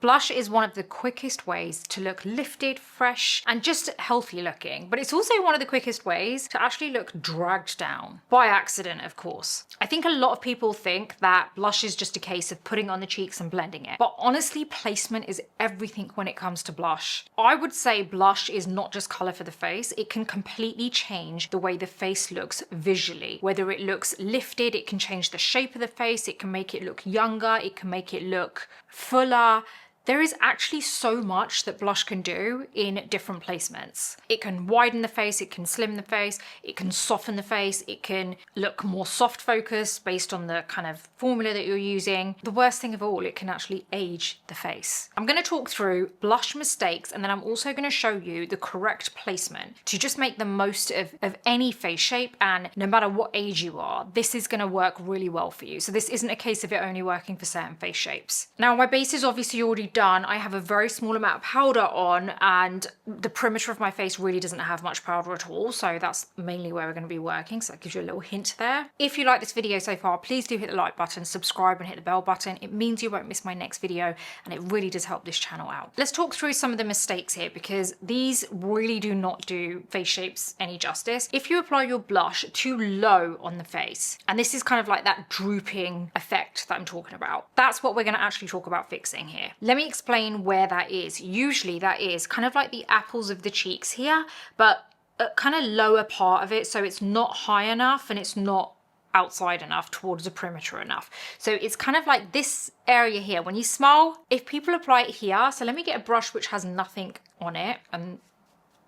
Blush is one of the quickest ways to look lifted, fresh, and just healthy looking, but it's also one of the quickest ways to actually look dragged down. By accident, of course. I think a lot of people think that blush is just a case of putting on the cheeks and blending it, but honestly, placement is everything when it comes to blush. I would say blush is not just color for the face, it can completely change the way the face looks visually. Whether it looks lifted, it can change the shape of the face, it can make it look younger, it can make it look fuller. There is actually so much that blush can do in different placements. It can widen the face, it can slim the face, it can soften the face, it can look more soft focused based on the kind of formula that you're using. The worst thing of all, it can actually age the face. I'm going to talk through blush mistakes, and then I'm also going to show you the correct placement to just make the most of any face shape, and no matter what age you are, this is going to work really well for you. So this isn't a case of it only working for certain face shapes. Now my base is obviously already done. I have a very small amount of powder on, and the perimeter of my face really doesn't have much powder at all, so that's mainly where we're going to be working, so that gives you a little hint there. If you like this video so far, please do hit the like button, subscribe and hit the bell button. It means you won't miss my next video, and it really does help this channel out. Let's talk through some of the mistakes here, because these really do not do face shapes any justice. If you apply your blush too low on the face, and this is kind of like that drooping effect that I'm talking about, that's what we're going to actually talk about fixing here. Let me explain where that is. Usually that is kind of like the apples of the cheeks here, but a kind of lower part of it, so it's not high enough and it's not outside enough towards the perimeter enough. So it's kind of like this area here. When you smile, if people apply it here, so let me get a brush which has nothing on it, and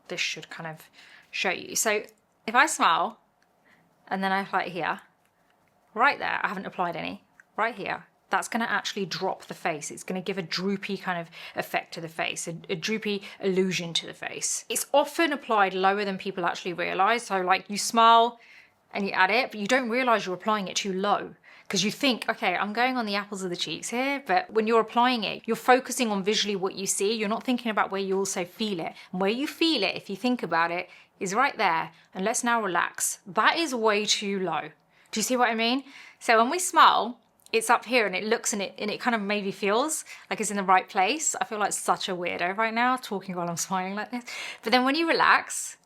this should kind of show you. So if I smile and then I apply it here, right there, I haven't applied any, right here, that's going to actually drop the face. It's going to give a droopy kind of effect to the face, a droopy illusion to the face. It's often applied lower than people actually realize. So like you smile and you add it, but you don't realize you're applying it too low, because you think, okay, I'm going on the apples of the cheeks here, but when you're applying it, you're focusing on visually what you see. You're not thinking about where you also feel it. And where you feel it, if you think about it, is right there. And let's now relax. That is way too low. Do you see what I mean? So when we smile, it's up here and it looks and it kind of maybe feels like it's in the right place. I feel like such a weirdo right now talking while I'm smiling like this. But then when you relax,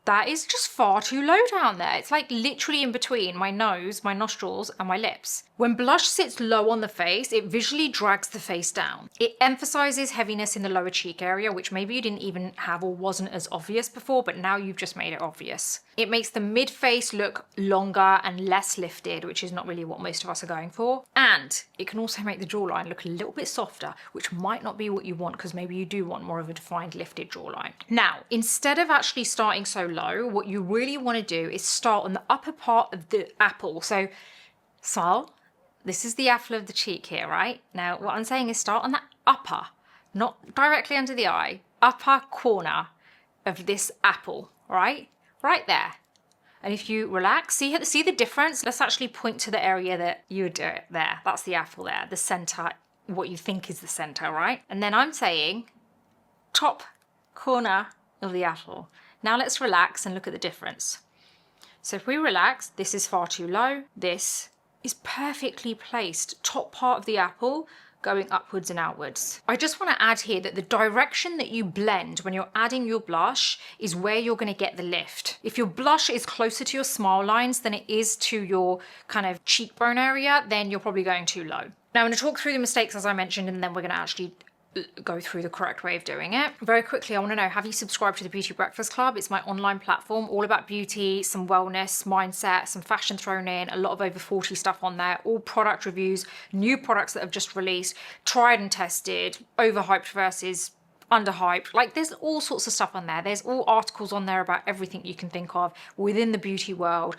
that is just far too low down there. It's like literally in between my nose, my nostrils, and my lips. When blush sits low on the face, it visually drags the face down. It emphasizes heaviness in the lower cheek area, which maybe you didn't even have or wasn't as obvious before, but now you've just made it obvious. It makes the mid-face look longer and less lifted, which is not really what most of us are going for. And it can also make the jawline look a little bit softer, which might not be what you want, because maybe you do want more of a defined lifted jawline. Now, instead of actually starting so low, what you really want to do is start on the upper part of the apple. So smile. This is the apple of the cheek here, right? Now, what I'm saying is start on the upper, not directly under the eye, upper corner of this apple, right? Right there. And if you relax, see the difference? Let's actually point to the area that you would do it there. That's the apple there, the center, what you think is the center, right? And then I'm saying top corner of the apple. Now let's relax and look at the difference. So if we relax, this is far too low. This is perfectly placed, top part of the apple going upwards and outwards. I just want to add here that the direction that you blend when you're adding your blush is where you're going to get the lift. If your blush is closer to your smile lines than it is to your kind of cheekbone area, then you're probably going too low. Now I'm going to talk through the mistakes as I mentioned, and then we're going to actually go through the correct way of doing it. Very quickly, I want to know, have you subscribed to the Beauty Breakfast Club? It's my online platform all about beauty, some wellness, mindset, some fashion thrown in, a lot of over 40 stuff on there, all product reviews, new products that have just released, tried and tested, overhyped versus underhyped. Like there's all sorts of stuff on there. There's all articles on there about everything you can think of within the beauty world,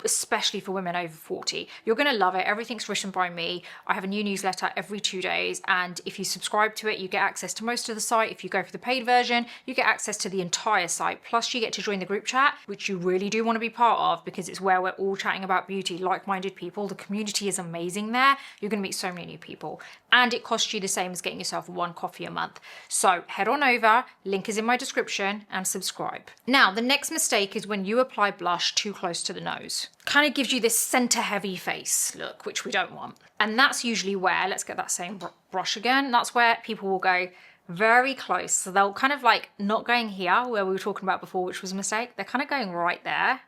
especially for women over 40. You're going to love it. Everything's written by me. I have a new newsletter every 2 days, and if you subscribe to it, you get access to most of the site. If you go for the paid version, you get access to the entire site. Plus you get to join the group chat, which you really do want to be part of, because it's where we're all chatting about beauty, like-minded people. The community is amazing there. You're going to meet so many new people, and it costs you the same as getting yourself one coffee a month. So So head on over, link is in my description, and subscribe. Now, the next mistake is when you apply blush too close to the nose. Kind of gives you this center heavy face look, which we don't want. And that's usually where, let's get that same brush again, that's where people will go very close. So they'll kind of like not going here where we were talking about before, which was a mistake. They're kind of going right there.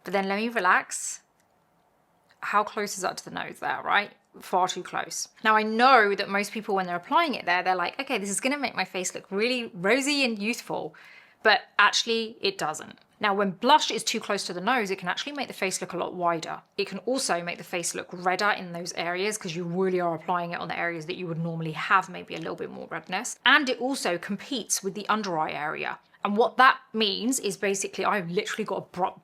But then let me relax. How close is that to the nose there, right? Far too close. Now I know that most people when they're applying it there, they're like, okay, this is gonna make my face look really rosy and youthful, but actually it doesn't. Now when blush is too close to the nose, it can actually make the face look a lot wider. It can also make the face look redder in those areas because you really are applying it on the areas that you would normally have maybe a little bit more redness. And it also competes with the under eye area. And what that means is basically I've literally got a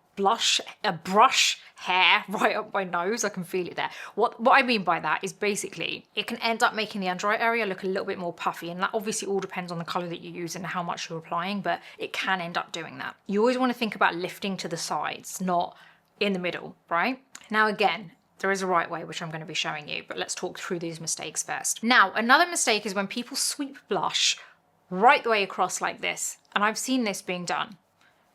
brush hair right up my nose. I can feel it there. What I mean by that is basically it can end up making the under eye area look a little bit more puffy, and that obviously all depends on the color that you use and how much you're applying, but it can end up doing that. You always want to think about lifting to the sides, not in the middle, right? Now again, there is a right way, which I'm going to be showing you, but let's talk through these mistakes first. Now, another mistake is when people sweep blush right the way across like this, and I've seen this being done.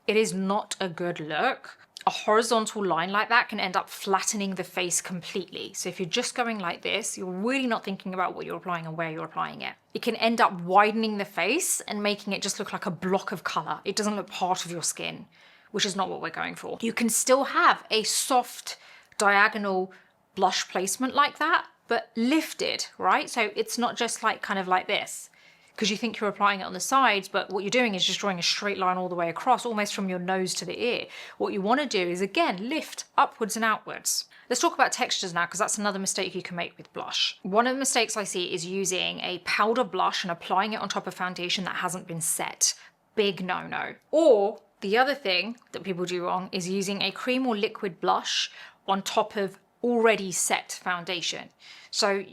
It is not a good look. A horizontal line like that can end up flattening the face completely. So if you're just going like this, you're really not thinking about what you're applying and where you're applying it. It can end up widening the face and making it just look like a block of color. It doesn't look part of your skin, which is not what we're going for. You can still have a soft diagonal blush placement like that, but lifted, right? So it's not just like kind of like this, because you think you're applying it on the sides, but what you're doing is just drawing a straight line all the way across, almost from your nose to the ear. What you want to do is, again, lift upwards and outwards. Let's talk about textures now, because that's another mistake you can make with blush. One of the mistakes I see is using a powder blush and applying it on top of foundation that hasn't been set. Big no-no. Or the other thing that people do wrong is using a cream or liquid blush on top of already set foundation. So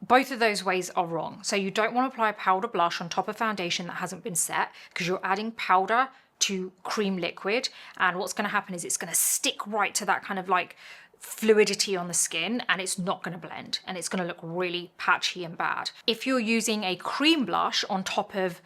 both of those ways are wrong. So you don't want to apply a powder blush on top of foundation that hasn't been set, because you're adding powder to cream liquid, and what's going to happen is it's going to stick right to that kind of like fluidity on the skin, and it's not going to blend, and it's going to look really patchy and bad. If you're using a cream blush on top of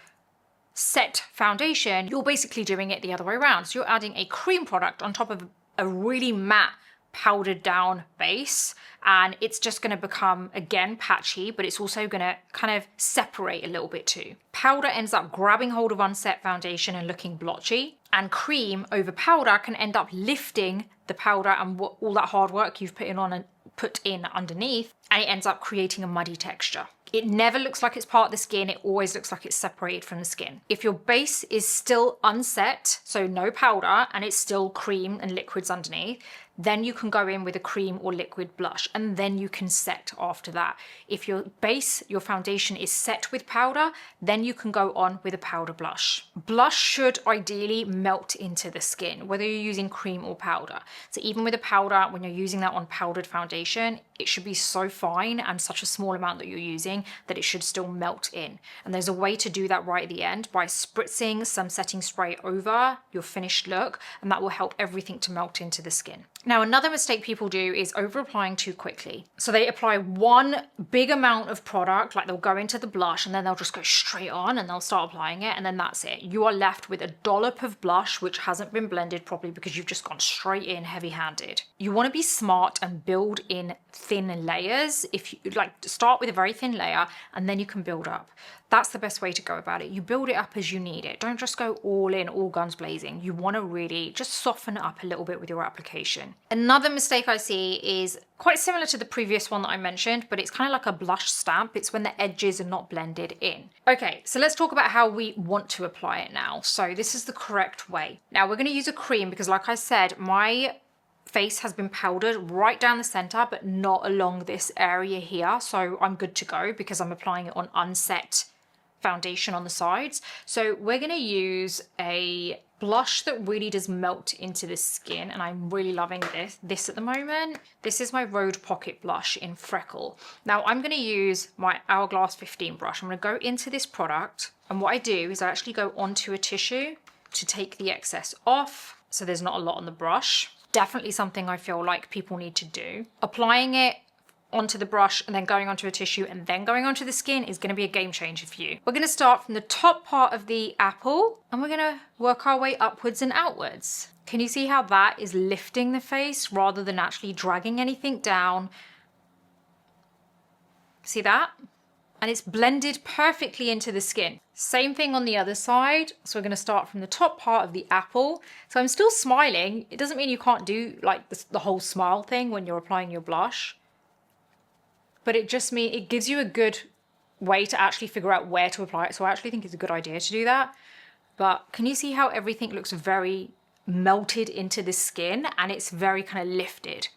set foundation, you're basically doing it the other way around. So you're adding a cream product on top of a really matte powdered down base, and it's just going to become, again, patchy, but it's also going to kind of separate a little bit too. Powder ends up grabbing hold of unset foundation and looking blotchy, and cream over powder can end up lifting the powder and all that hard work you've put in underneath, and it ends up creating a muddy texture. It never looks like it's part of the skin, it always looks like it's separated from the skin. If your base is still unset, so no powder, and it's still cream and liquids underneath, then you can go in with a cream or liquid blush, and then you can set after that. If your base, your foundation is set with powder, then you can go on with a powder blush. Blush should ideally melt into the skin, whether you're using cream or powder. So even with a powder, when you're using that on powdered foundation, it should be so fine and such a small amount that you're using that it should still melt in. And there's a way to do that right at the end by spritzing some setting spray over your finished look, and that will help everything to melt into the skin. Now, another mistake people do is over applying too quickly. So they apply one big amount of product, like they'll go into the blush and then they'll just go straight on and they'll start applying it, and then that's it. You are left with a dollop of blush which hasn't been blended properly because you've just gone straight in heavy-handed. You want to be smart and build in thin layers. If you like, start with a very thin layer and then you can build up. That's the best way to go about it. You build it up as you need it. Don't just go all in, all guns blazing. You want to really just soften it up a little bit with your application. Another mistake I see is quite similar to the previous one that I mentioned, but it's kind of like a blush stamp. It's when the edges are not blended in. Okay, so let's talk about how we want to apply it now. So this is the correct way. Now we're going to use a cream because, like I said, my face has been powdered right down the center, but not along this area here. So I'm good to go because I'm applying it on unset foundation on the sides. So we're going to use a blush that really does melt into the skin, and I'm really loving this at the moment. This is my Road Pocket blush in Freckle. Now I'm going to use my Hourglass 15 brush. I'm going to go into this product, and what I do is I actually go onto a tissue to take the excess off, so there's not a lot on the brush. Definitely something I feel like people need to do. Applying it onto the brush and then going onto a tissue and then going onto the skin is going to be a game changer for you. We're going to start from the top part of the apple and we're going to work our way upwards and outwards. Can you see how that is lifting the face rather than actually dragging anything down? See that? And it's blended perfectly into the skin. Same thing on the other side. So we're going to start from the top part of the apple. So I'm still smiling. It doesn't mean you can't do like the whole smile thing when you're applying your blush. But it just means it gives you a good way to actually figure out where to apply it. So I actually think it's a good idea to do that. But can you see how everything looks very melted into the skin and it's very kind of lifted?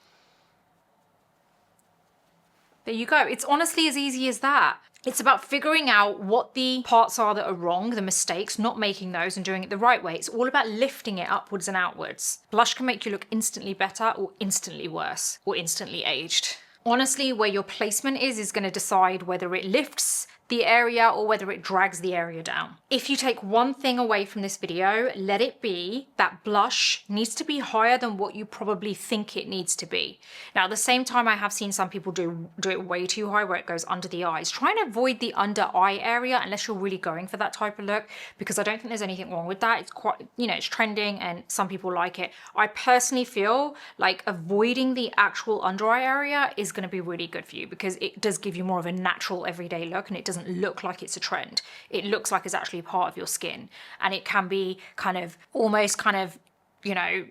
There you go. It's honestly as easy as that. It's about figuring out what the parts are that are wrong, the mistakes, not making those and doing it the right way. It's all about lifting it upwards and outwards. Blush can make you look instantly better or instantly worse or instantly aged. Honestly, where your placement is going to decide whether it lifts the area or whether it drags the area down. If you take one thing away from this video, let it be that blush needs to be higher than what you probably think it needs to be. Now, at the same time, I have seen some people do it way too high where it goes under the eyes. Try and avoid the under eye area unless you're really going for that type of look, because I don't think there's anything wrong with that. It's quite, you know, it's trending and some people like it. I personally feel like avoiding the actual under eye area is going to be really good for you because it does give you more of a natural everyday look and it doesn't look like it's a trend. It looks like it's actually part of your skin and it can be kind of almost kind of, you know,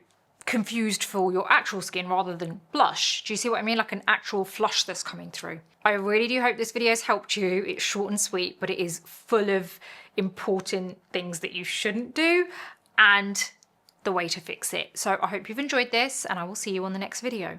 confused for your actual skin rather than blush. Do you see what I mean? Like an actual flush that's coming through. I really do hope this video has helped you. It's short and sweet, but it is full of important things that you shouldn't do and the way to fix it. So I hope you've enjoyed this and I will see you on the next video.